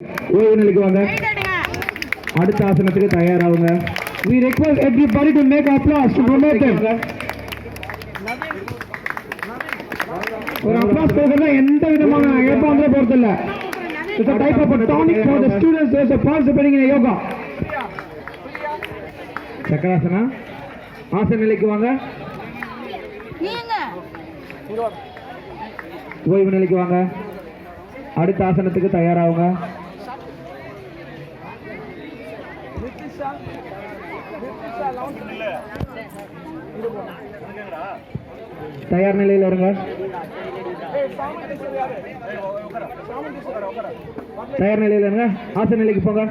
ஓய்வு நிலைக்கு வாங்க. அடுத்த ஆசனத்துக்கு தயாராகுங்க. We request everybody to make applause to promote them. ஒரு applause கொடுக்கறதுல எந்த விதமான இழப்பும் வந்து போறதில்ல. It's a type of a tonic for the students who are participating in yoga. Chakrasana ஆசன நிலைக்கு வாங்க. ஓய்வு நிலைக்கு வாங்க. அடுத்த ஆசனத்துக்கு தயாராகுங்க. தயார் நிலையில் இருங்க. தயார் நிலையில் இருங்க. ஆசன நிலைக்கு போங்க.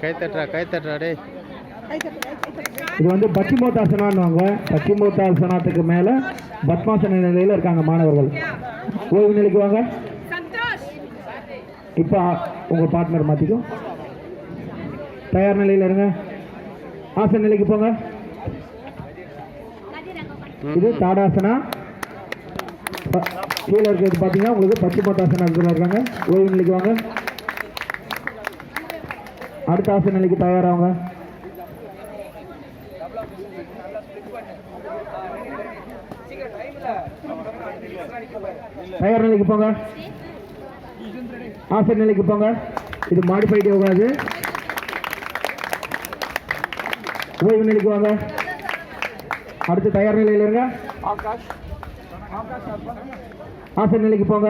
கை தட்டுறா டே. இது வந்து பச்சிமோத்தாசனான்வாங்க. பச்சிமோத்தாசனத்துக்கு மேல பத்மாசன நிலையில இருக்காங்க மாணவர்கள். ஓய்வு நிலைக்கு வாங்க. இப்ப உங்க பார்ட்னர் மாத்திக்கும். தயார் நிலையில இருங்க. ஆசன நிலைக்கு போங்க. இது தாடாசனா. கீழே இருக்கிறது பாத்தீங்கன்னா உங்களுக்கு பச்சிமோத்தாசனா இருக்காங்க. ஓய்வு நிலைக்கு வாங்க. அடுத்த ஆசன நிலைக்கு தயாராகுங்க. தயார் நிலைக்கு போங்க. ஆசன நிலைக்கு போங்க. இது மாடிஃபைட் யோகா. இது ஓய்வு நிலைக்கு வாங்க. அடுத்து தயார் நிலையில் இருங்க. ஆசன நிலைக்கு போங்க.